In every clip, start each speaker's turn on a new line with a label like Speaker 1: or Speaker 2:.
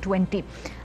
Speaker 1: 20।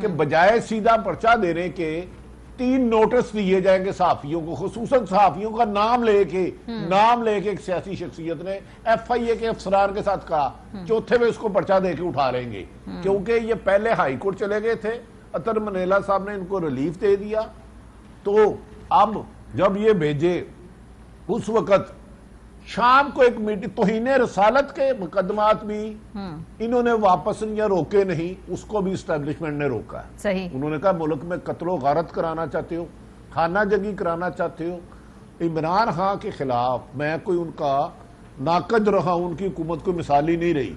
Speaker 2: کہ بجائے سیدھا پرچہ دینے کے 3 نوٹس دیے جائیں گے صحافیوں کو, خصوصاً صحافیوں کا نام لے کے ایک سیاسی شخصیت نے FIA کے افسران کے ساتھ کہا چوتھے میں اس کو پرچہ دے کے اٹھا لیں گے, کیونکہ یہ پہلے ہائی کورٹ چلے گئے تھے, اطہر منیلا صاحب نے ان کو ریلیف دے دیا. تو اب جب یہ بھیجے اس وقت شام کو ایک میٹنگ, توہین رسالت کے مقدمات بھی انہوں نے واپس یا روکے نہیں, اس کو بھی اسٹیبلشمنٹ نے روکا ہے.
Speaker 1: صحیح.
Speaker 2: انہوں نے کہا ملک میں قتل و غارت کرانا چاہتے ہو, خانہ جنگی کرانا چاہتے ہو. عمران خان کے خلاف میں کوئی ان کا ناقد رہا ہوں, ان کی حکومت کوئی مثالی نہیں رہی.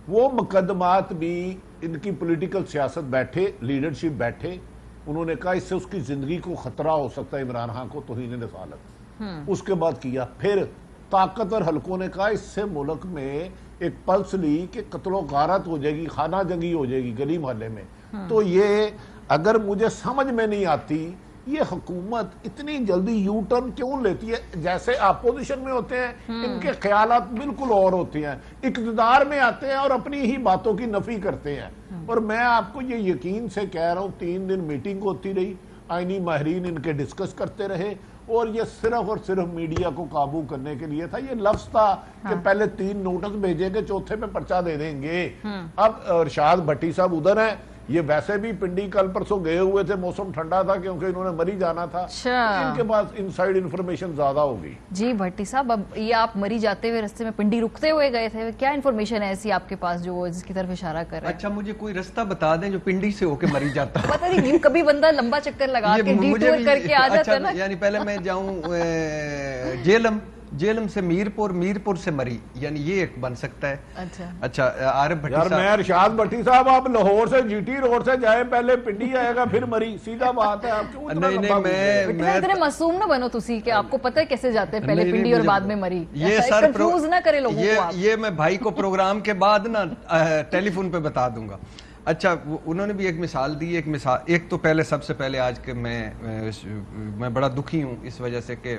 Speaker 2: وہ مقدمات بھی ان کی پولیٹیکل سیاست بیٹھے, لیڈرشپ بیٹھے, انہوں نے کہا اس سے اس کی زندگی کو خطرہ ہو سکتا ہے عمران خان کو توہین رسالت. اس کے بعد کیا, پھر طاقتور حلقوں نے کہا اس سے ملک میں ایک پلس لی کہ قتل و غارت ہو جائے گی, خانہ جنگی ہو جائے گی گلی محلے میں. تو یہ اگر مجھے سمجھ میں نہیں آتی یہ حکومت اتنی جلدی یو ٹرن کیوں لیتی ہے. جیسے اپوزیشن میں ہوتے ہیں ان کے خیالات بالکل اور ہوتے ہیں, اقتدار میں آتے ہیں اور اپنی ہی باتوں کی نفی کرتے ہیں. اور میں آپ کو یہ یقین سے کہہ رہا ہوں 3 دن میٹنگ ہوتی رہی, آئینی ماہرین ان کے ڈسکس کرتے رہے, اور یہ صرف اور صرف میڈیا کو قابو کرنے کے لیے تھا. یہ لفظ تھا کہ پہلے 3 نوٹس بھیجیں گے, چوتھے پہ پرچہ دے دیں گے. اب ارشاد بھٹی صاحب ادھر ہیں, یہ ویسے بھی پنڈی کل پرسوں گئے ہوئے تھے, موسم ٹھنڈا تھا کیونکہ انہوں نے مری جانا تھا, ان کے پاس انسائیڈ انفارمیشن زیادہ ہوگی.
Speaker 1: جی بھٹی صاحب, اب یہ آپ مری جاتے ہوئے رستے میں پنڈی رکتے ہوئے گئے تھے, کیا انفارمیشن ہے ایسی آپ کے پاس جو جس کی طرف اشارہ کر رہے ہیں؟
Speaker 3: اچھا مجھے کوئی رستہ بتا دیں جو پنڈی سے ہو کے مری جاتا.
Speaker 1: پتہ نہیں کبھی بندہ لمبا چکر لگا کے ڈیٹور کر کے آ جاتا ہے نا.
Speaker 3: یعنی پہلے میں جاؤں جیلم سے میرپور سے مری, یعنی یہ ایک بن سکتا ہے. اچھا عارف بھٹی صاحب,
Speaker 2: میں ارشاد بھٹی صاحب آپ لاہور سے جی ٹی روڈ سے جائیں, پہلے پنڈی آئے گا پھر مری, سیدھا بات ہے. آپ کیوں
Speaker 1: میں اتنے معصوم نہ بنو تسی کہ آپ کو پتہ ہے کیسے جاتے ہیں پہلے پنڈی اور بعد میں مری.
Speaker 3: یہ سر کنفیوز نہ کرے لوگوں کو, یہ میں بھائی کو پروگرام کے بعد نا ٹیلی فون پہ بتا دوں گا. اچھا انہوں نے بھی ایک مثال دی, ایک تو پہلے سب سے پہلے آج کے میں بڑا دکھی ہوں اس وجہ سے کہ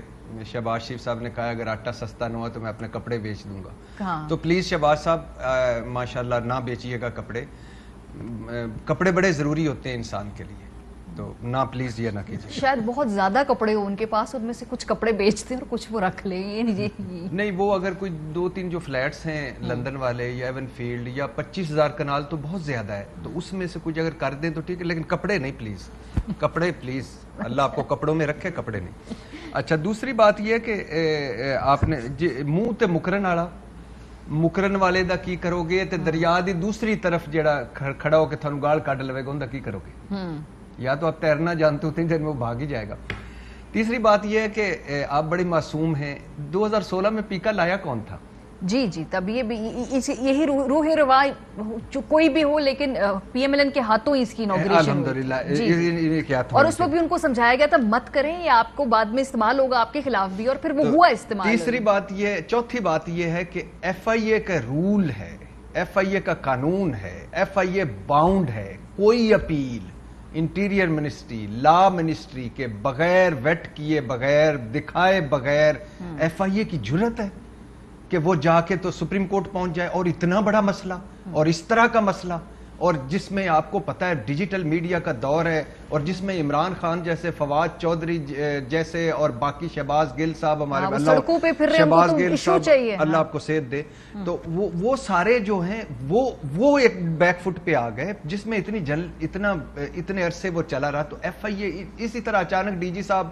Speaker 3: شہباز شریف صاحب نے کہا اگر آٹا سستا نہ ہوا تو میں اپنے کپڑے بیچ دوں گا. تو پلیز شہباز صاحب ماشاءاللہ نہ بیچیے گا کپڑے بڑے ضروری ہوتے ہیں انسان کے لیے, تو نہ پلیز یہ نہ کیجیے.
Speaker 1: شاید بہت زیادہ کپڑے ہو ان کے پاس, ان میں سے کچھ کپڑے بیچتے ہیں اور کچھ وہ رکھ لیں.
Speaker 3: نہیں وہ اگر کوئی 2-3 جو فلیٹس ہیں لندن والے یا ایون فیلڈ یا 25,000 کنال تو بہت زیادہ ہے, تو اس میں سے کچھ اگر کر دیں تو ٹھیک ہے, لیکن کپڑے نہیں پلیز, کپڑے پلیز, اللہ آپ کو کپڑوں میں رکھے, کپڑے نہیں. اچھا دوسری بات یہ کہ آپ نے منہ تے مکرن والا, مکرن والے دا کی کرو گے تے دریا دی دوسری طرف جڑا کھڑا ہو کے تھانوں گال کڈ لوے گا اوندا کی کرو گے. یا تو آپ تیرنا جانتے ہوتے ہیں جن میں وہ بھاگ ہی جائے گا. تیسری بات یہ ہے کہ آپ بڑی معصوم ہیں. 2016 میں پیکا لایا کون تھا؟
Speaker 1: جی تب یہی روح رواج کوئی بھی ہو, لیکن پی ایم ایل این کے ہاتھوں ہی اس کی انوگریشن ہوئی, اور اس وقت بھی ان کو سمجھایا گیا تھا مت کریں, یہ آپ کو بعد میں استعمال ہوگا آپ کے خلاف بھی, اور پھر وہ ہوا استعمال.
Speaker 3: تیسری بات یہ, چوتھی بات یہ ہے کہ FIA کا رول ہے, FIA کا قانون ہے, FIA باؤنڈ ہے, کوئی اپیل انٹیریئر منسٹری, لا منسٹری کے بغیر, ویٹ کیے بغیر, دکھائے بغیر FIA کی جرت ہے کہ وہ جا کے تو سپریم کورٹ پہنچ جائے, اور اتنا بڑا مسئلہ اور اس طرح کا مسئلہ, اور جس میں آپ کو پتا ہے ڈیجیٹل میڈیا کا دور ہے, اور جس میں عمران خان جیسے, فواد چودھری جیسے, اور باقی شہباز گل صاحب ہمارے, شہباز گل صاحب اللہ آپ کو صحت دے, تو وہ سارے جو ہیں وہ ایک بیک فٹ پہ آ گئے, جس میں اتنے عرصے وہ چلا رہا. تو FIA اسی طرح اچانک ڈی جی صاحب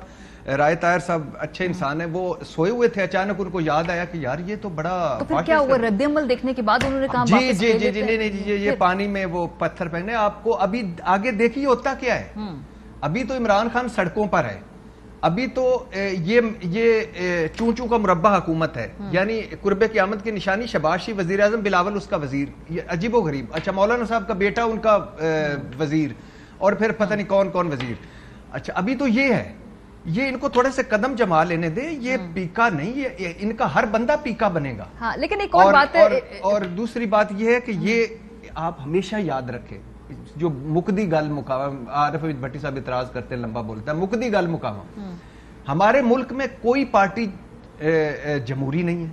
Speaker 3: رائے طاہر صاحب اچھے انسان ہیں, وہ سوئے ہوئے تھے, اچانک ان کو یاد آیا کہ یار یہ تو بڑا,
Speaker 1: تو پھر کیا ہوا, رد عمل دیکھنے کے بعد انہوں نے کہا
Speaker 3: جی نہیں یہ پانی میں وہ پتھر پہنے. آپ کو ابھی آگے دیکھیے ہوتا کیا ہے. ابھی تو عمران خان سڑکوں پر ہے, ابھی تو یہ چونچوں کا مربع حکومت ہے, یعنی قرب قیامت کی نشانی. شہباز شریف وزیر اعظم, بلاول اس کا وزیر, یہ عجیب و غریب. اچھا مولانا صاحب کا بیٹا ان کا وزیر, اور پھر پتہ نہیں کون کون وزیر. اچھا ابھی تو یہ ہے, یہ ان کو تھوڑے سے قدم جما لینے دیں, یہ پیکا نہیں, یہ ان کا ہر بندہ پیکا بنے گا.
Speaker 1: ہاں لیکن ایک اور بات ہے,
Speaker 3: اور دوسری بات یہ ہے کہ یہ آپ ہمیشہ یاد رکھیں, جو مقدی گل مقام, عارف بھٹی صاحب اعتراض کرتے ہیں, لمبا بولتا ہے, مقدی گل مقام. ہمارے ملک میں کوئی پارٹی جمہوری نہیں ہے,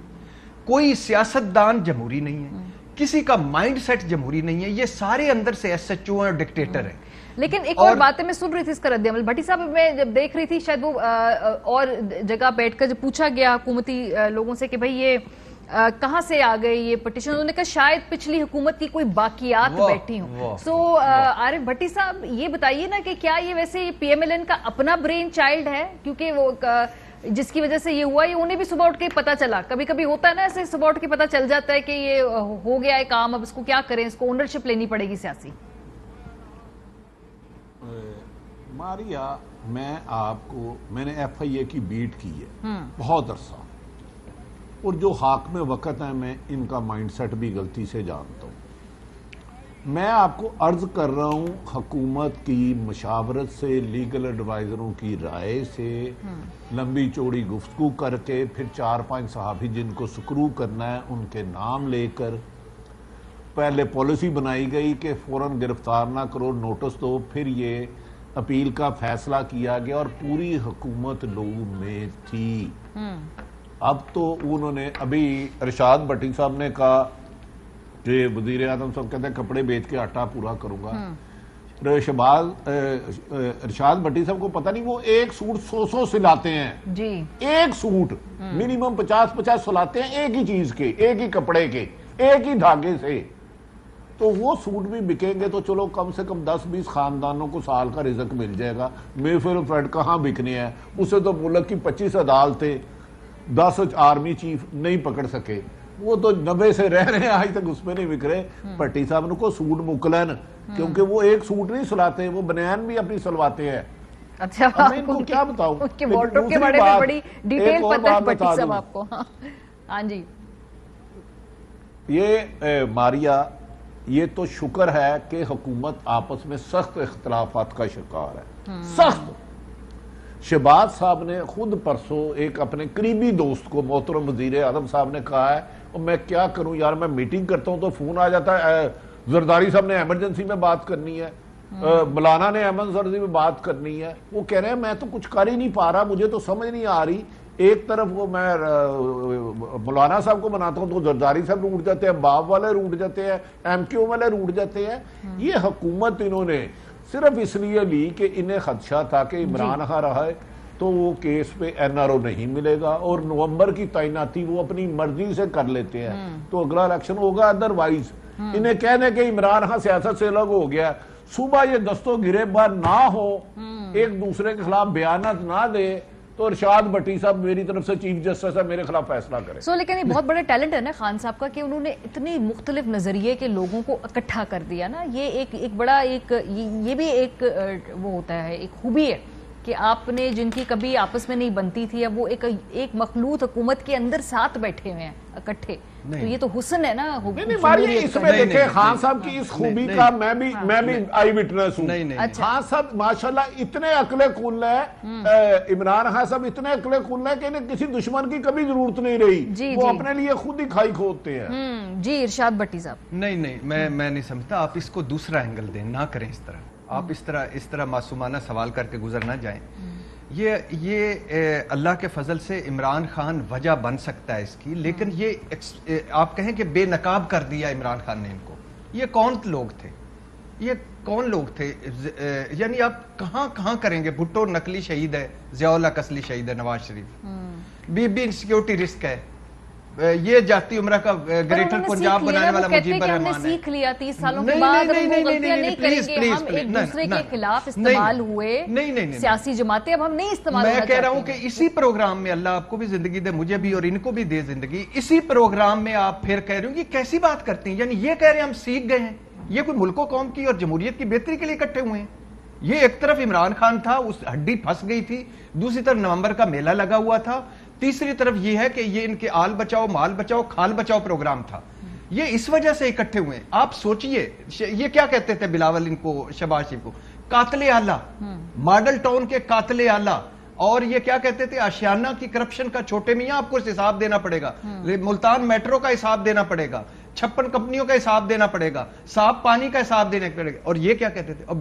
Speaker 3: کوئی سیاستدان جمہوری نہیں ہے, کسی کا مائنڈ سیٹ جمہوری نہیں ہے, یہ سارے اندر سے SHO ہیں اور ڈکٹیٹر ہیں.
Speaker 1: لیکن ایک اور بات ہے، میں سن رہی تھی اس کا رد عمل بھٹی صاحب، میں جب دیکھ رہی تھی شاید وہ اور جگہ بیٹھ کر جب پوچھا گیا حکومتی لوگوں سے کہ بھئی یہ کہاں سے آ گئے یہ پٹیشن، انہوں نے کہا شاید پچھلی حکومت کی کوئی باقیات بیٹھی ہوں. سو عارف بھٹی صاحب یہ بتائیے نا کہ کیا یہ ویسے پی ایم ایل این کا اپنا برین چائلڈ ہے، کیونکہ وہ جس کی وجہ سے یہ ہوا، یہ انہیں بھی صبح اٹھ کے پتا چلا، کبھی کبھی ہوتا ہے نا ایسے صبح اٹھ کے پتا چل جاتا ہے کہ یہ ہو گیا ہے کام، اب اس کو کیا کریں، اس کو اونرشپ لینی پڑے گی سیاسی.
Speaker 2: ماریا، میں نے ایف آئی اے کی بیٹ کی ہے بہت عرصہ، اور جو حاکم وقت ہیں میں ان کا مائنڈ سیٹ بھی غلطی سے جانتا ہوں. میں آپ کو عرض کر رہا ہوں، حکومت کی مشاورت سے، لیگل ایڈوائزروں کی رائے سے، لمبی چوڑی گفتگو کر کے، پھر 4-5 صحافی جن کو سکرو کرنا ہے ان کے نام لے کر پہلے پالیسی بنائی گئی کہ فوراً گرفتار نہ کرو، نوٹس دو، پھر یہ اپیل کا فیصلہ کیا گیا اور پوری حکومت لوگوں میں تھی. اب تو انہوں نے، ابھی ارشاد بھٹی صاحب نے کہا کہ وزیر اعظم صاحب کہتے ہیں کپڑے بیچ کے آٹا پورا کروں گا. ارشاد بھٹی صاحب کو پتہ نہیں، وہ ایک سوٹ 100 سلاتے ہیں جی، ایک سوٹ منیمم 50 سلاتے ہیں ایک ہی چیز کے، ایک ہی کپڑے کے، ایک ہی دھاگے سے. تو وہ سوٹ بھی بکیں گے تو چلو کم سے کم 10-20 خاندانوں کو سال کا رزق مل جائے گا. میفر فریڈ کہاں بکنے ہیں؟ اسے تو ملک کی 25 عدالتیں، 10 آرمی چیف نہیں پکڑ سکے، وہ تو 90 سے رہ رہے ہیں، آج تک اس میں نہیں بک رہے. بھٹی صاحب کو سوٹ مکلن، کیونکہ وہ ایک سوٹ نہیں سلاتے ہیں، وہ بنیان بھی اپنی سلواتے ہیں.
Speaker 1: اچھا،
Speaker 2: میں ان کو کیا بتاؤں،
Speaker 1: کے وارڈروب کے بارے میں بڑی ڈیٹیل پتہ ہے بھٹی صاحب آپ کو. ہاں جی،
Speaker 2: یہ ماریا، یہ تو شکر ہے کہ حکومت آپس میں سخت اختلافات کا شکار ہے، سخت. شہباز صاحب نے خود پرسوں ایک اپنے قریبی دوست کو، محترم وزیر اعظم صاحب نے کہا ہے، اور میں کیا کروں یار، میں میٹنگ کرتا ہوں تو فون آ جاتا ہے، زرداری صاحب نے ایمرجنسی میں بات کرنی ہے، مولانا نے ایمرجنسی میں بات کرنی ہے. وہ کہہ رہے ہیں میں تو کچھ کر ہی نہیں پا رہا، مجھے تو سمجھ نہیں آ رہی. ایک طرف وہ میں مولانا صاحب کو بناتا ہوں تو زرداری صاحب روٹ جاتے ہیں، باب والے روٹ جاتے ہیں، ایم کیو والے روٹ جاتے ہیں. یہ حکومت انہوں نے صرف اس لیے لی کہ انہیں خدشہ تھا کہ عمران خان رہا ہے تو وہ کیس پہ این آر او نہیں ملے گا، اور نومبر کی تعیناتی وہ اپنی مرضی سے کر لیتے ہیں تو اگلا الیکشن ہوگا. ادروائز انہیں کہنے کہ عمران خان سیاست سے الگ ہو گیا، صبح یہ دستوں گریباں نہ ہو، ایک دوسرے کے خلاف بیانات نہ دے، تو ارشاد بھٹی صاحب میری طرف سے چیف جسٹس ہے، میرے خلاف فیصلہ کرے.
Speaker 1: لیکن یہ بہت بڑا ٹیلنٹ ہے نا خان صاحب کا کہ انہوں نے اتنی مختلف نظریے کے لوگوں کو اکٹھا کر دیا نا. یہ ایک بڑا یہ بھی ایک وہ ہوتا ہے، ایک خوبی ہے کہ آپ نے جن کی کبھی آپس میں نہیں بنتی تھی، اب وہ ایک مخلوط حکومت کے اندر ساتھ بیٹھے ہوئے ہیں اکٹھے. تو یہ تو حسن ہے نا.
Speaker 2: اس میں دیکھیں خان صاحب کی اس خوبی کا میں بھی آئی وٹنس ہوں. خان صاحب ماشاءاللہ اتنے عقل کل ہے، عمران خان صاحب اتنے عقل کل ہے کہ انہیں کسی دشمن کی کبھی ضرورت نہیں رہی، وہ اپنے لیے خود ہی کھائی کھودتے ہیں. جی
Speaker 1: ارشاد بھٹی صاحب،
Speaker 3: نہیں میں نہیں سمجھتا. آپ اس کو دوسرا اینگل دیں، نہ کریں اس طرح. آپ اس طرح معصومانہ سوال کر کے گزر نہ جائیں. یہ اللہ کے فضل سے عمران خان وجہ بن سکتا ہے اس کی، لیکن یہ آپ کہیں کہ بے نقاب کر دیا عمران خان نے ان کو. یہ کون لوگ تھے؟ یعنی آپ کہاں کریں گے؟ بھٹو نقلی شہید ہے، ضیاء الحق اصلی شہید ہے، نواز شریف بھی انسیکیورٹی رسک ہے. یہ جاتی عمرہ کا گریٹر پنجاب بنانے والا مجیب الرحمان ہے.
Speaker 1: ہم نے سیکھ لیا 30 سالوں کے بعد، ہم وہ غلطیاں نہیں کریں گے. ہم ایک دوسرے کے خلاف استعمال ہوئے سیاسی جماعتیں، اب ہم نہیں استعمال ہونا چاہتے.
Speaker 3: میں کہہ رہا ہوں کہ اسی پروگرام میں اللہ آپ کو بھی زندگی دے، مجھے بھی، اور ان کو بھی دے زندگی. اسی پروگرام میں آپ پھر کہہ رہے ہوں کہ کیسی بات کرتی ہیں، یعنی یہ کہہ رہے ہیں ہم سیکھ گئے ہیں. یہ کوئی ملک و قوم کی اور جمہوریت کی بہتری کے لیے اکٹھے ہوئے ہیں. یہ ایک طرف عمران خان تھا، اس ہڈی پھنس گئی تھی، دوسری طرف نومبر کا میلہ لگا ہوا تھا، تیسری طرف یہ ہے کہ یہ ان کے آل بچاؤ مال بچاؤ کھال بچاؤ پروگرام تھا. یہ اس وجہ سے اکٹھے ہوئے. آپ سوچئے یہ کیا کہتے تھے بلاول ان کو، شہباز شریف کو، قاتل اعلیٰ، ماڈل ٹاؤن کے قاتل اعلیٰ. اور یہ کیا کہتے تھے، آشیانہ کی کرپشن کا چھوٹے میاں آپ کو حساب دینا پڑے گا، ملتان میٹرو کا حساب دینا پڑے گا، 56 کمپنیوں کا حساب دینا پڑے گا، صاف پانی کا حساب دینا پڑے گا. اور یہ کیا کہتے تھے، او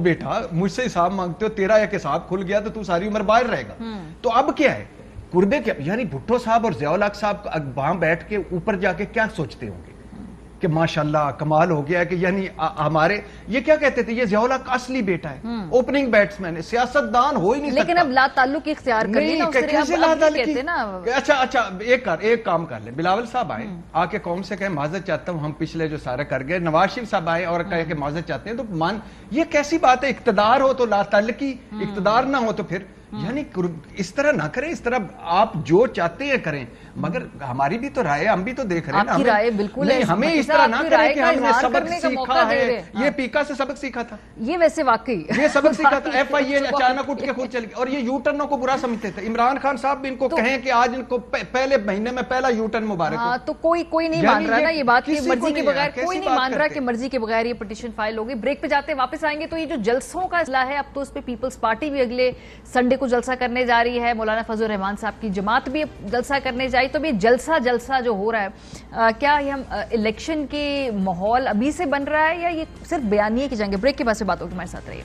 Speaker 3: بیٹا مجھ سے حساب مانگتے ہو، تیرا ایک حساب کھل گیا تو ساری عمر باہر رہے گا. تو اب کیا ہے قربے کیا، یعنی بھٹو صاحب اور ضیاء الحق صاحب وہاں بیٹھ کے اوپر جا کے کیا سوچتے ہوں گے؟ کہ ماشاءاللہ کمال ہو گیا ہے کہ یعنی ہمارے یہ کیا کہتے تھے، یہ ضیاء الحق کا اصلی بیٹا ہے، اوپننگ بیٹسمین ہے، سیاستدان ہو ہی نہیں سکتا.
Speaker 1: لیکن اب لا تعلق اختیار کر لی نا اس طرح.
Speaker 3: کیسے لا تعلق؟ اچھا ایک کام کر لیں، بلاول صاحب آئے آ کے قوم سے کہیں معذرت چاہتا ہوں ہم پچھلے جو سارے کر گئے، نواز شریف صاحب آئے اور کہے کہ معذرت چاہتے ہیں، تو یہ کیسی بات ہے؟ اقتدار ہو تو لا تعلقی، اقتدار نہ ہو تو پھر یعنی اس طرح نہ کریں، اس طرح آپ جو چاہتے ہیں کریں، مگر ہماری بھی تو رائے، ہم بھی تو دیکھ رہے ہیں نا.
Speaker 1: آپ کی رائے بالکل ہے،
Speaker 3: ہمیں اس طرح نہ کریں کہ ہم نے سبق سیکھا ہے. یہ پیکا سے سبق سیکھا تھا،
Speaker 1: یہ ویسے واقعی
Speaker 3: یہ سبق سیکھا تھا. ایف آئی اے اچانک اٹھ کے خود چل گیا، اور یہ یو ٹرنوں کو برا سمجھتے تھے. عمران خان صاحب بھی ان کو کہیں کہ آج ان کو پہلے مہینے میں پہلا یو ٹرن مبارک ہو.
Speaker 1: تو کوئی نہیں مان رہا نا یہ بات کہ مرضی کے بغیر، کوئی نہیں مان رہا کہ مرضی کے بغیر یہ پٹیشن فائل ہوگی. بریک پہ جاتے ہیں، واپس آئیں گے. تو یہ جو جلسوں کا اصلاح ہے، اب تو اس پہ پیپلز پارٹی بھی اگلے سنڈے کو جلسہ کرنے جا رہی ہے، مولانا فضل الرحمان صاحب کی جماعت بھی جلسہ کرنے جائی. تو یہ جلسہ جو ہو رہا ہے، کیا یہ ہم الیکشن کے ماحول ابھی سے بن رہا ہے یا یہ صرف بیانیے کی جنگ ہے؟ بریک کے بعد سے بات ہوگی، ہمارے ساتھ رہیے.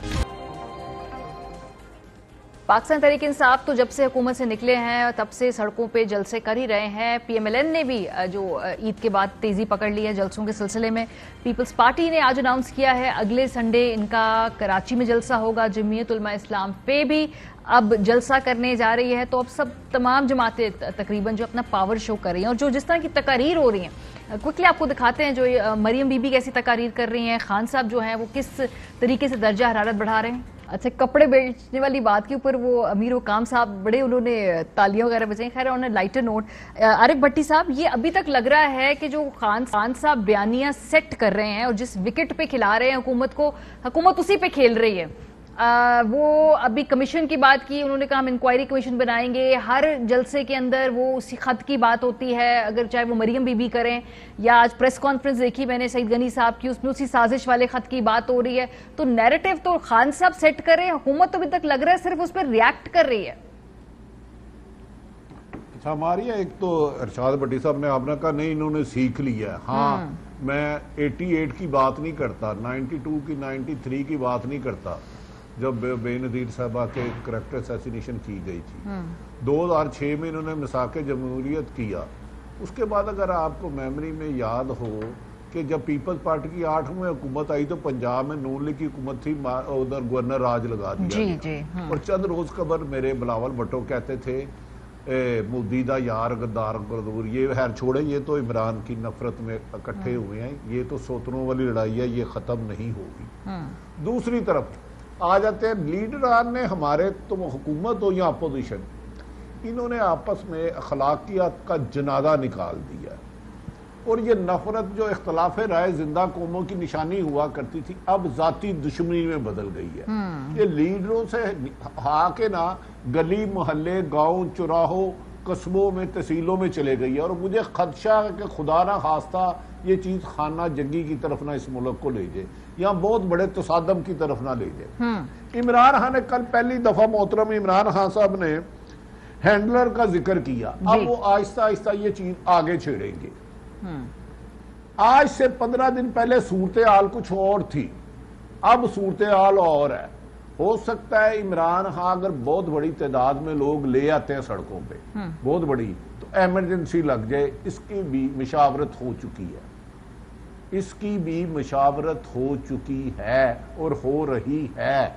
Speaker 1: پاکستان تحریک انصاف تو جب سے حکومت سے نکلے ہیں تب سے سڑکوں پہ جلسے کر ہی رہے ہیں. پی ایم ایل این نے بھی جو عید کے بعد تیزی پکڑ لی ہے جلسوں کے سلسلے میں. پیپلز پارٹی نے آج اناؤنس کیا ہے اگلے سنڈے ان کا کراچی میں جلسہ ہوگا. جمعیت علماء اسلام پہ بھی اب جلسہ کرنے جا رہی ہے. تو اب تمام جماعتیں تقریباً جو اپنا پاور شو کر رہی ہیں، اور جو جس طرح کی تقاریر ہو رہی ہیں کوئکلی آپ کو دکھاتے ہیں. جو مریم بی بی کیسی تقاریر کر رہی ہیں، خان صاحب جو ہیں وہ کس طریقے سے درجہ حرارت بڑھا رہے ہیں. اچھا، کپڑے بیچنے والی بات کے اوپر وہ امیر وقام صاحب بڑے انہوں نے تالیاں وغیرہ بجائیں. خیر انہوں نے لائٹر نوٹ. عارف بھٹی صاحب، یہ ابھی تک لگ رہا ہے کہ جو خان صاحب بیانیاں سیٹ کر رہے ہیں اور جس وکٹ پہ کھلا رہے ہیں حکومت کو، حکومت اسی پہ کھیل رہی ہے. وہ ابھی کمیشن کی بات کی، انہوں نے کہا ہم انکوائری کمیشن بنائیں گے. ہر جلسے کے اندر وہ اسی خط کی بات ہوتی ہے، اگر چاہے وہ مریم بی بی کریں یا آج پریس کانفرنس دیکھی میں نے سعید غنی صاحب کی، اس میں اسی سازش والے خط کی بات ہو رہی ہے. تو نیریٹو تو خان صاحب سیٹ کریں، حکومت تو ابھی تک لگ رہا ہے صرف اس پہ ریاکٹ کر رہی ہے.
Speaker 2: اچھا، ہماری ایک تو ارشاد بھٹی صاحب نے آپ نے کہا نہیں انہوں نے سیکھ لیا ہے. ہاں، میں 88 کی بات نہیں کرتا، 92 کی 93 کی بات نہیں کرتا جب بے نظیر صاحبہ کے کریکٹر اسیسینیشن کی گئی تھی. 2006 میں انہوں نے مساق جمہوریت کیا. اس کے بعد اگر آپ کو میموری میں یاد ہو کہ جب پیپلز پارٹی کی 8ویں حکومت آئی تو پنجاب میں نون لیگ کی حکومت تھی، ادھر گورنر راج لگا دیا. اور چند روز قبل میرے بلاول بھٹو کہتے تھے مدیدہ یار غدار غدور، یہ خیر چھوڑیں، یہ تو عمران کی نفرت میں اکٹھے ہوئے ہیں، یہ تو سوتنوں والی لڑائی ہے، یہ ختم نہیں ہوگی. دوسری طرف آ جاتے ہیں لیڈران نے، ہمارے تو حکومت ہو یا اپوزیشن، انہوں نے آپس میں اخلاقیات کا جنازہ نکال دیا. اور یہ نفرت جو اختلاف رائے زندہ قوموں کی نشانی ہوا کرتی تھی اب ذاتی دشمنی میں بدل گئی ہے. یہ لیڈروں سے ہا کے نہ گلی محلے گاؤں چوراہوں قصبوں میں تحصیلوں میں چلے گئی ہے. اور مجھے خدشہ ہے کہ خدا نہ خواستہ یہ چیز خانہ جنگی کی طرف نہ اس ملک کو لے جائے یا بہت بڑے تصادم کی طرف نہ لے جائے. عمران خان نے کل پہلی دفعہ محترم عمران خان صاحب نے ہینڈلر کا ذکر کیا. اب وہ آہستہ آہستہ یہ چیز آگے چھیڑیں گے. آج سے 15 دن پہلے صورتحال کچھ اور تھی، اب صورتحال اور ہے. ہو سکتا ہے عمران خان اگر بہت بڑی تعداد میں لوگ لے آتے ہیں سڑکوں پہ، بہت بڑی، تو ایمرجنسی لگ جائے. اس کی بھی مشاورت ہو چکی ہے، اس کی بھی مشاورت ہو چکی ہے اور ہو رہی ہے.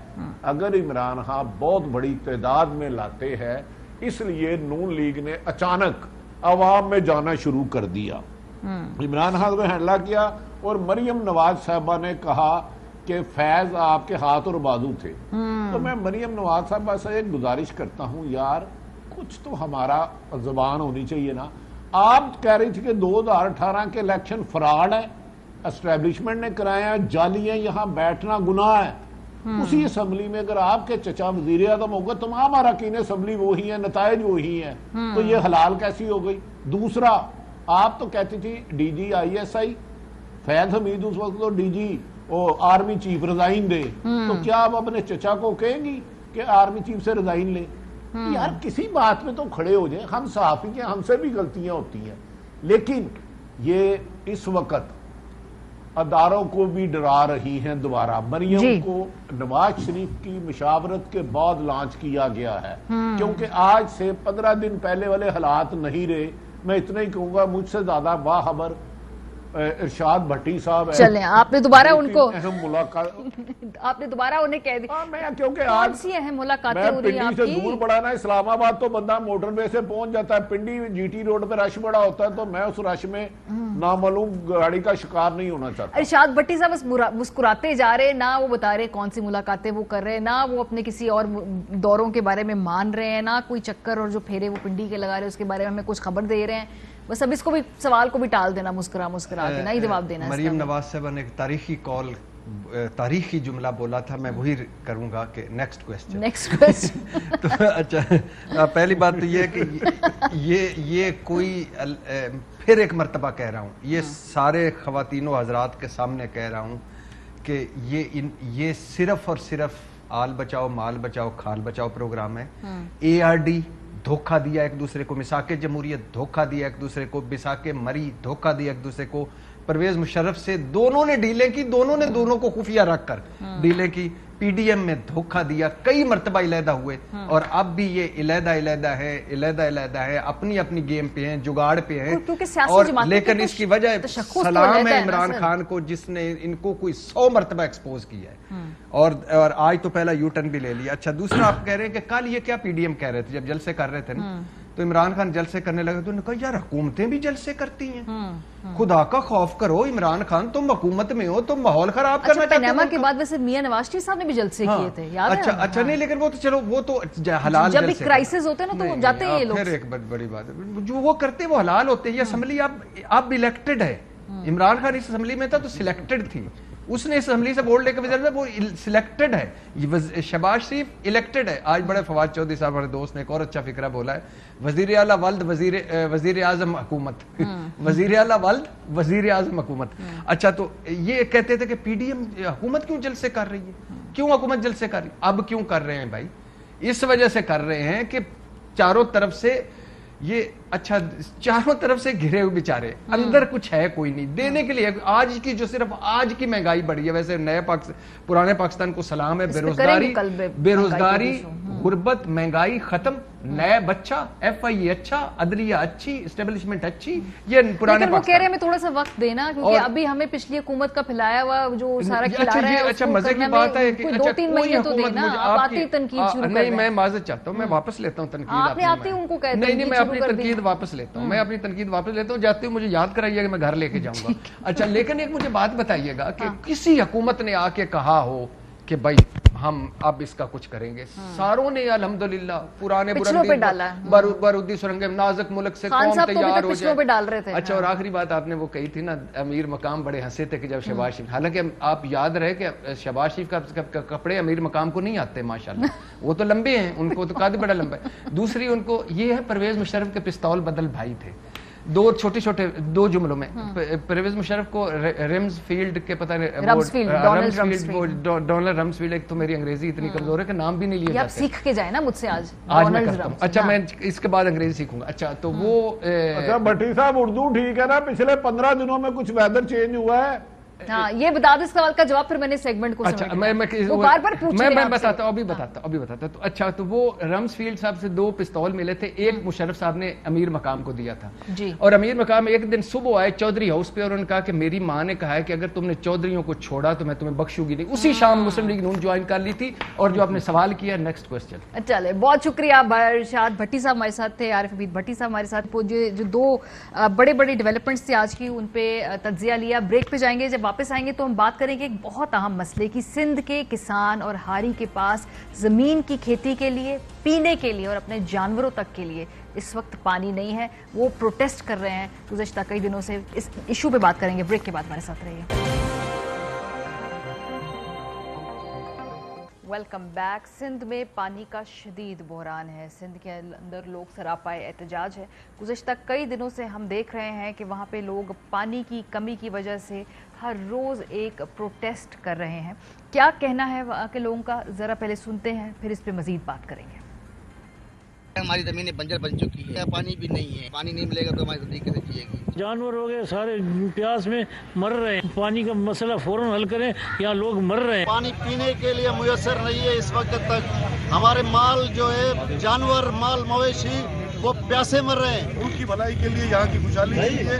Speaker 2: اگر عمران خان بہت بڑی تعداد میں لاتے ہیں، اس لیے نون لیگ نے اچانک عوام میں جانا شروع کر دیا. عمران خان نے حملہ کیا اور مریم نواز صاحبہ نے کہا کہ فیض آپ کے ہاتھ اور بازو تھے. تو میں مریم نواز صاحبہ سے ایک گزارش کرتا ہوں، یار کچھ تو ہمارا زبان ہونی چاہیے نا. آپ کہہ رہی تھی کہ 2018 کے الیکشن فراڈ ہے، اسٹیبلشمنٹ نے کرایا، جعلی ہے، یہاں بیٹھنا گناہ ہے. اسی اسمبلی میں اگر آپ کے چچا وزیر اعظم ہوگا، تمام اراکین اسمبلی وہی ہیں، نتائج وہی ہیں، تو یہ حلال کیسی ہو گئی؟ دوسرا، آپ تو کہتی تھی D G I S I فیض حمید اس وقت تو D G army chief resign دے، تو کیا آپ اپنے چچا کو کہیں گی کہ آرمی چیف سے ریزائن لے؟ یار کسی بات میں تو کھڑے ہو جائیں. ہم صحافی ہیں، ہم سے بھی غلطیاں ہوتی ہیں، لیکن یہ اس وقت اداروں کو بھی ڈرا رہی ہیں. دوبارہ مریم کو نواز شریف کی مشاورت کے بعد لانچ کیا گیا ہے، کیونکہ آج سے 15 دن پہلے والے حالات نہیں رہے. میں اتنا ہی کہوں گا، مجھ سے زیادہ باخبر ارشاد بھٹی صاحب
Speaker 1: چلیں آپ نے دوبارہ ان کو
Speaker 2: اہم ملاقات
Speaker 1: آپ نے دوبارہ انہیں کہہ دیا
Speaker 2: میں کیونکہ
Speaker 1: کون سی اہم ملاقاتیں
Speaker 2: میں
Speaker 1: ہو رہی ہیں
Speaker 2: پنڈی
Speaker 1: آپ
Speaker 2: سے
Speaker 1: کی؟
Speaker 2: دور پڑا نا، اسلام آباد تو بندہ موٹر وے سے پہنچ جاتا ہے، پنڈی جی ٹی روڈ پہ رش بڑا ہوتا ہے، تو میں اس رش میں نامعلوم گاڑی کا شکار نہیں ہونا چاہتا۔
Speaker 1: ارشاد بھٹی صاحب بس مسکراتے جا رہے، نہ وہ بتا رہے کون سی ملاقاتیں وہ کر رہے، نہ وہ اپنے کسی اور دوروں کے بارے میں مان رہے ہیں، نہ کوئی چکر اور جو پھیرے وہ پنڈی کے لگا رہے اس کے بارے میں ہمیں کچھ خبر دے رہے ہیں۔ بس اب اس کو بھی سوال کو بھی ٹال دینا مسکرا کے، نہ ہی جواب دینا۔
Speaker 3: مریم نواز صاحبہ نے ایک تاریخی جملہ بولا تھا، میں وہی کروں گا کہ نیکسٹ کویسچن۔ تو اچھا، پہلی بات تو یہ ہے کہ یہ کوئی پھر ایک مرتبہ کہہ رہا ہوں، یہ سارے خواتین و حضرات کے سامنے کہہ رہا ہوں کہ یہ صرف اور صرف آل بچاؤ مال بچاؤ کھال بچاؤ پروگرام ہے۔ اے آر ڈی دھوکہ دیا ایک دوسرے کو، مساک جمہوریت دھوکہ دیا ایک دوسرے کو، مساک مری دھوکہ دیا ایک دوسرے کو، پرویز مشرف سے دونوں نے ڈیلیں کی، دونوں کو خفیہ رکھ کر ڈیلیں کی، پی ڈی ایم میں دھوکہ دیا، کئی مرتبہ علیحدہ ہوئے، اور اب بھی یہ علیحدہ ہے، اپنی گیم پہ ہیں، جگاڑ پہ ہیں، اور لیکن اس کی وجہ سلام ہے عمران خان کو جس نے ان کو کوئی 100 مرتبہ ایکسپوز کیا ہے، اور آج تو پہلا یو ٹرن بھی لے لیا۔ اچھا، دوسرا آپ کہہ رہے ہیں کہ کل یہ کیا پی ڈی ایم کہہ رہے تھے جب جلسے کر رہے تھے نا، تو عمران خان جلسے کرنے لگے تو انہوں نے کہا یار حکومتیں بھی جلسے کرتی ہیں، خدا کا خوف کرو عمران خان، تم حکومت میں ہو، تم ماحول خراب کرنا چاہتے ہو۔
Speaker 1: پیناما کے بعد ویسے میاں نواز شریف صاحب نے بھی جلسے کیے تھے، یاد ہے؟
Speaker 3: اچھا نہیں، لیکن وہ تو چلو وہ تو حلال
Speaker 1: جب بھی کرائسس ہوتے ہیں نا تو جاتے ہیں یہ لوگ۔
Speaker 3: پھر ایک بڑی بات ہے، جو وہ کرتے وہ حلال ہوتے ہیں۔ یہ اسمبلی اب الیکٹڈ ہے، عمران خان اس اسمبلی میں تھا تو سلیکٹڈ تھی، اس نے اس اسمبلی سے ووٹ لے کے وزیر وہ سلیکٹڈ ہے، شہباز شریف الیکٹڈ ہے۔ آج بڑے فواد چودھری صاحب ہمارے دوست نے ایک اور اچھا فکرہ بولا ہے، وزیر اعلیٰ ولد وزیر اعظم حکومت، وزیر اعلیٰ ولد وزیر اعظم حکومت۔ اچھا، تو یہ کہتے تھے کہ پی ڈی ایم حکومت کیوں جلسے کر رہی ہے، کیوں حکومت جلسے کر رہی ہے؟ اب کیوں کر رہے ہیں بھائی؟ اس وجہ سے کر رہے ہیں کہ چاروں طرف سے یہ چاروں طرف سے گھرے ہوئے بیچارے، اندر کچھ ہے کوئی نہیں دینے کے لیے۔ آج کی جو صرف آج کی مہنگائی بڑھی ہے، ویسے پرانے پاکستان کو سلام ہے، بے روزگاری غربت مہنگائی ختم، نئے بچہ، ایف آئی اے اچھا، عدلیہ اچھی، اسٹیبلشمنٹ اچھی، یہ پرانے
Speaker 1: لیکن وہ کہہ رہے ہیں ہمیں تھوڑا سا وقت دینا، کیونکہ ابھی ہمیں پچھلی حکومت کا پھیلایا ہوا جو سارا کھلا رہا ہے۔
Speaker 3: اچھا، مزے کی بات ہے کہ
Speaker 1: 2-3 مہینے تو دینا، آپ آتی تنقید شروع کر
Speaker 3: نہیں، میں معذرت چاہتا ہوں، میں واپس لیتا ہوں تنقید۔
Speaker 1: آپ نے آتی ان کو کہتے ہیں
Speaker 3: نہیں، میں اپنی تنقید واپس لیتا ہوں، جاتے ہوں مجھے یاد کرائیے کہ میں گھر لے کے جاؤں گا۔ اچھا، لیکن ایک مجھے بات بتائیے گا کہ کسی حکومت نے آ کے کہا ہو کہ بھائی ہم اب اس کا کچھ کریں گے؟ ساروں نے الحمدللہ پرانے بارودی سرنگیں، نازک ملک سے قوم تیار ہو جائے۔ اچھا، اور آخری بات آپ نے وہ کہی تھی نا، امیر مقام بڑے ہنسے تھے کہ جب شہباز شریف، حالانکہ آپ یاد رہے کہ شہباز شریف کا کپڑے امیر مقام کو نہیں آتے ماشاءاللہ، وہ تو لمبے ہیں، ان کو تو قد بڑا لمبا ہے۔ دوسری ان کو یہ ہے، پرویز مشرف کے پستول بدل بھائی تھے، دو جملوں میں۔ پرویز مشرف کو ریمز فیلڈ کے پتہ ڈونلڈ رمز فیلڈ، ایک تو میری انگریزی اتنی کمزور ہے کہ نام بھی نہیں لیا
Speaker 1: جاتا۔ سیکھ کے جائیں نا مجھ سے آج
Speaker 3: میں کرتا ہوں۔ اچھا، میں اس کے بعد انگریزی سیکھوں گا۔ اچھا، تو وہ
Speaker 2: بھٹی صاحب اردو ٹھیک ہے نا، پچھلے 15 دنوں میں کچھ ویدر چینج ہوا ہے؟
Speaker 1: ہاں، یہ بتا دیں اس سوال کا جواب، پھر میں نے سیگمنٹ کو
Speaker 3: میں بتاتا ہوں، ابھی بتاتا ہوں۔ تو اچھا، تو وہ رمز فیلڈ صاحب سے 2 پستول ملے تھے، ایک مشرف صاحب نے امیر مقام کو دیا تھا، اور امیر مقام ایک دن صبح آئے چودھری ہاؤس پہ، اور انہوں نے کہا کہ میری ماں نے کہا ہے کہ اگر تم نے چودھریوں کو چھوڑا تو میں تمہیں بخشوں گی نہیں۔ اسی شام مسلم لیگ نون جوائن کر لی تھی، اور جو آپ نے سوال کیا، نیکسٹ کوسچن۔
Speaker 1: چلے، بہت شکریہ ارشاد بھٹی صاحب ہمارے ساتھ تھے، عارف حمید بھٹی صاحب ہمارے ساتھ، جو 2 بڑے ڈیولپمنٹس تھے آج کی، ان پہ تجزیہ لیا۔ بریک پہ جائیں گے، جب واپس آئیں گے تو ہم بات کریں گے ایک بہت اہم مسئلے کی۔ سندھ کے کسان اور ہاری کے پاس زمین کی کھیتی کے لیے، پینے کے لیے اور اپنے جانوروں تک کے لیے اس وقت پانی نہیں ہے، وہ پروٹیسٹ کر رہے ہیں گزشتہ کئی دنوں سے۔ اس ایشو پہ بات کریں گے، بریک کے بعد ہمارے ساتھ رہیے۔ Welcome back. سندھ میں پانی کا شدید بحران ہے، سندھ کے اندر لوگ سراپائے احتجاج ہے۔ گزشتہ کئی دنوں سے ہم دیکھ رہے ہیں کہ وہاں پہ لوگ پانی کی کمی کی وجہ سے ہر روز ایک پروٹیسٹ کر رہے ہیں۔ کیا کہنا ہے وہاں کے لوگوں کا، ذرا پہلے سنتے ہیں، پھر اس پہ مزید بات کریں گے۔
Speaker 4: ہماری زمینیں بنجر بن چکی ہے، پانی بھی نہیں ہے، پانی نہیں ملے گا تو ہماری زندگی کیسے جیے گی؟
Speaker 5: جانور ہو گئے سارے پیاس میں مر رہے ہیں، پانی کا مسئلہ فوراً حل کریں، یہاں لوگ مر رہے ہیں۔
Speaker 4: پانی پینے کے لیے میسر نہیں ہے اس وقت تک، ہمارے مال جو ہے، جانور، مال مویشی، وہ پیاسے مر رہے ہیں۔
Speaker 6: ان کی بھلائی کے لیے، یہاں کی خوشحالی کے لیے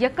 Speaker 1: 1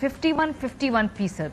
Speaker 1: 51%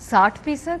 Speaker 1: 60%,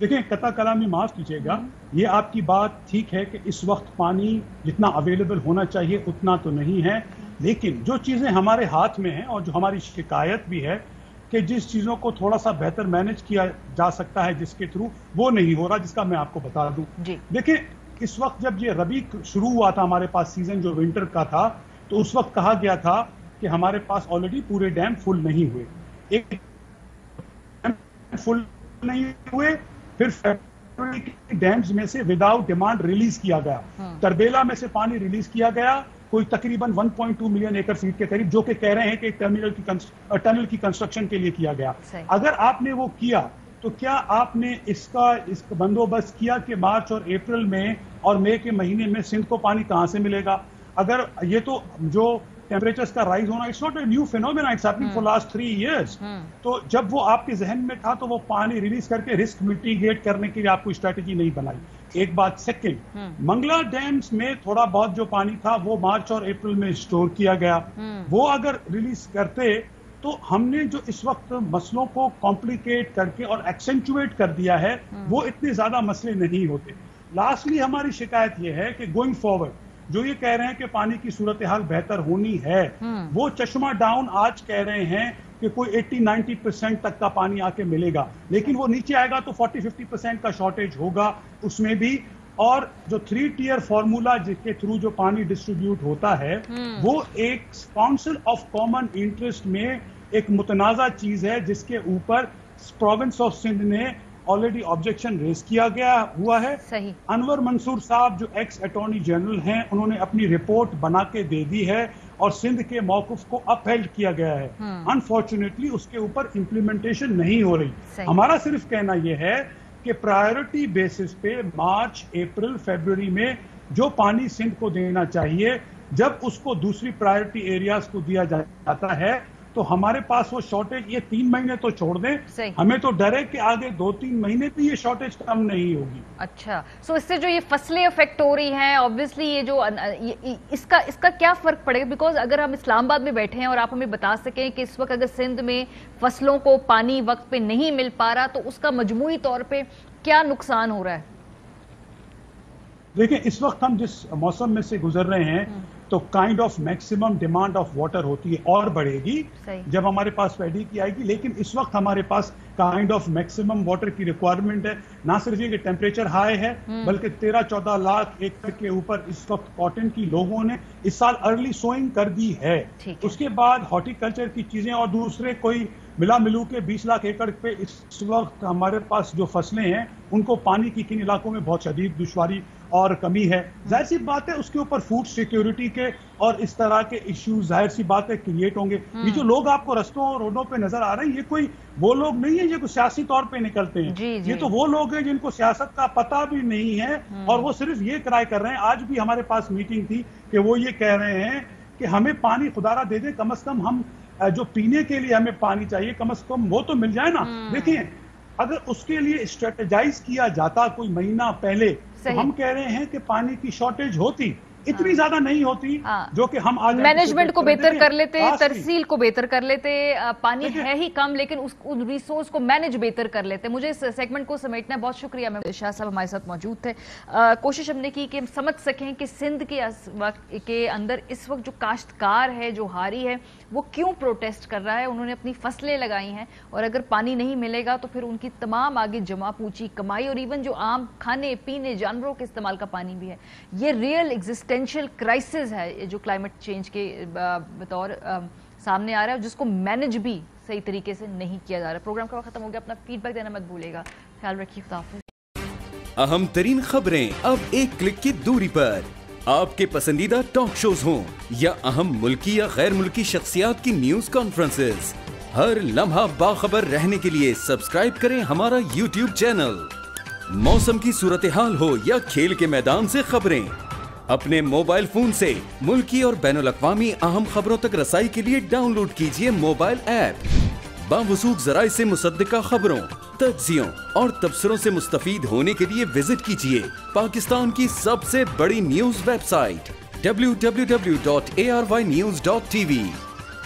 Speaker 7: دیکھیں قطع کلامی معاف کیجیے گا, یہ آپ کی بات ٹھیک ہے کہ اس وقت پانی جتنا اویلیبل ہونا چاہیے اتنا تو نہیں ہے, لیکن جو چیزیں ہمارے ہاتھ میں ہیں اور جو ہماری شکایت بھی ہے کہ جس چیزوں کو تھوڑا سا بہتر مینج کیا جا سکتا ہے جس کے تھرو, وہ نہیں ہو رہا, جس کا میں آپ کو بتا دوں. دیکھیں اس وقت جب یہ ربیع شروع ہوا تھا ہمارے پاس سیزن جو ونٹر کا تھا, تو اس وقت کہا گیا تھا کہ ہمارے پاس آلریڈی پورے ڈیم فل نہیں ہوئے, ایک فل نہیں ہوئے, پھر فیبرری کے ڈیمز میں سے وداؤٹ ڈیمانڈ ریلیز کیا گیا. تربیلا میں سے پانی ریلیز کیا گیا کوئی تقریباً 1.2 ملین ایکڑ فیٹ کے قریب, جو کہ کہہ رہے ہیں کہ ٹنل کی کنسٹرکشن کے لیے کیا گیا. اگر آپ نے وہ کیا تو کیا آپ نے اس کا بندوبست کیا کہ مارچ اور اپریل میں اور مئی کے مہینے میں سندھ کو پانی کہاں سے ملے گا؟ اگر یہ تو جو ٹیمپریچرز کا رائز ہونا, it's not a new phenomena, it's happening for last 3 years. تو جب وہ آپ کے ذہن میں تھا تو وہ پانی ریلیز کر کے رسک میٹیگیٹ کرنے کے لیے آپ کو اسٹریٹجی نہیں بنائی. ایک بات. سیکنڈ, منگلا ڈیمز میں تھوڑا بہت جو پانی تھا وہ مارچ اور اپریل میں اسٹور کیا گیا, وہ اگر ریلیز کرتے تو ہم نے جو اس وقت مسئلوں کو کمپلیکیٹ کر کے اور ایکسینچویٹ کر دیا ہے وہ اتنے زیادہ مسئلے نہیں ہوتے. لاسٹلی ہماری شکایت یہ ہے کہ گوئنگ فارورڈ جو یہ کہہ رہے ہیں کہ پانی کی صورتحال بہتر ہونی ہے, وہ چشمہ ڈاؤن آج کہہ رہے ہیں کہ کوئی 80-90% تک کا پانی آ کے ملے گا, لیکن وہ نیچے آئے گا تو 40-50% کا شارٹیج ہوگا اس میں بھی. اور جو 3 tier فارمولا جس کے تھرو جو پانی ڈسٹریبیوٹ ہوتا ہے وہ ایک کاؤنسل آف کامن انٹرسٹ میں ایک متنازع چیز ہے, جس کے اوپر پروونس آف سندھ نے آلریڈی آبجیکشن ریز کیا گیا ہوا ہے. انور منصور صاحب جو ایکس اٹارنی جنرل ہیں, انہوں نے اپنی رپورٹ بنا کے دے دی ہے اور سندھ کے موقف کو اپہیلڈ کیا گیا ہے. انفارچونیٹلی اس کے اوپر امپلیمنٹیشن نہیں ہو رہی. ہمارا صرف کہنا یہ ہے کہ پرائیورٹی بیسس پہ مارچ, اپریل, فیبروری میں جو پانی سندھ کو دینا چاہیے, جب اس کو دوسری پرائیورٹی ایریاز کو دیا جاتا ہے تو ہمارے پاس وہ شارٹیج, یہ 3 مہینے تو چھوڑ دیں, ہمیں تو ڈر ہے کہ آگے 2-3 مہینے بھی یہ شارٹیج کم نہیں ہوگی.
Speaker 1: اچھا, سو اس سے جو یہ فصلیں افیکٹ ہو رہی ہیں, obviously یہ جو اس کا کیا فرق پڑے گا؟ بیکاز اگر ہم اسلام آباد میں بیٹھے ہیں اور آپ ہمیں بتا سکیں کہ اس وقت اگر سندھ میں فصلوں کو پانی وقت پہ نہیں مل پا رہا تو اس کا مجموعی طور پہ کیا نقصان ہو رہا ہے؟
Speaker 7: دیکھیں اس وقت ہم جس موسم میں سے گزر رہے ہیں تو kind of maximum demand of water ہوتی ہے اور بڑھے گی جب ہمارے پاس پیڈی کی آئے گی, لیکن اس وقت ہمارے پاس کائنڈ آف میکسیمم واٹر کی ریکوائرمنٹ ہے. نہ صرف یہ کہ ٹیمپریچر ہائی ہے بلکہ 13-14 لاکھ ایکڑ کے اوپر اس وقت کاٹن کی لوگوں نے اس سال ارلی سوئنگ کر دی ہے. اس کے بعد ہارٹی کلچر کی چیزیں اور دوسرے کوئی ملا ملو کے 20 لاکھ ایکڑ پہ اس وقت ہمارے پاس جو فصلیں ہیں ان کو پانی کی کن علاقوں میں بہت شدید دشواری اور کمی ہے. ظاہر سی بات ہے اس کے اوپر فوڈ سیکیورٹی کے اور اس طرح کے ایشوز ظاہر سی بات ہے کریٹ ہوں گے. یہ جو لوگ آپ کو رستوں اور روڈوں پہ نظر آ رہے ہیں یہ کوئی وہ لوگ نہیں ہیں یہ کوئی سیاسی طور پہ نکلتے ہیں. یہ تو وہ لوگ ہیں جن کو سیاست کا پتہ بھی نہیں ہے اور وہ صرف یہ ٹرائی کر رہے ہیں. آج بھی ہمارے پاس میٹنگ تھی کہ وہ یہ کہہ رہے ہیں کہ ہمیں پانی خدا را دے دیں, کم از کم ہم جو پینے کے لیے ہمیں پانی چاہیے کم از کم وہ تو مل جائے نا. دیکھیں اگر اس کے لیے اسٹریٹجائز کیا جاتا کوئی مہینہ پہلے تو ہم کہہ رہے ہیں کہ پانی کی شارٹیج ہوتی, اتنی زیادہ نہیں ہوتی جو کہ ہم آج
Speaker 1: مینجمنٹ کو بہتر کر لیتے, ترسیل کو بہتر کر لیتے. پانی ہے ہی کم لیکن اس ریسورس کو مینج بہتر کر لیتے. مجھے اس سیگمنٹ کو سمیٹنا ہے. بہت شکریہ. میں شاہ صاحب ہمارے ساتھ موجود تھے. کوشش ہم نے کی کہ ہم سمجھ سکیں کہ سندھ کے اندر اس وقت جو کاشتکار ہے, جو ہاری ہے, وہ کیوں پروٹیسٹ کر رہا ہے. انہوں نے اپنی فصلیں لگائی ہیں اور اگر پانی نہیں ملے گا تو پھر ان کی تمام آگے جمع پوچھی کمائی اور ایون جو عام کھانے پینے جانوروں کے استعمال کا پانی بھی ہے, یہ ریئل ایگزسٹینشل کرائسس ہے جو کلائمیٹ چینج کے بطور سامنے آ رہا ہے, جس کو مینج بھی صحیح طریقے سے نہیں کیا جا رہا. پروگرام کا وقت ختم ہو گیا. اپنا فیڈ بیک دینا مت بھولے گا. خیال رکھیے. خدا حافظ.
Speaker 8: اہم ترین خبریں اب ایک کلک کی دوری پر. آپ کے پسندیدہ ٹاک شوز ہوں یا اہم ملکی یا غیر ملکی شخصیات کی نیوز کانفرنسز, ہر لمحہ باخبر رہنے کے لیے سبسکرائب کریں ہمارا YouTube چینل. موسم کی صورتحال ہو یا کھیل کے میدان سے خبریں, اپنے موبائل فون سے ملکی اور بین الاقوامی اہم خبروں تک رسائی کے لیے ڈاؤن لوڈ کیجیے موبائل ایپ. باوثوق ذرائع سے مصدقہ خبروں, تجزیوں اور تبصروں سے مستفید ہونے کے لیے وزٹ کیجیے پاکستان کی سب سے بڑی نیوز ویب سائٹ www.arYnews.tv.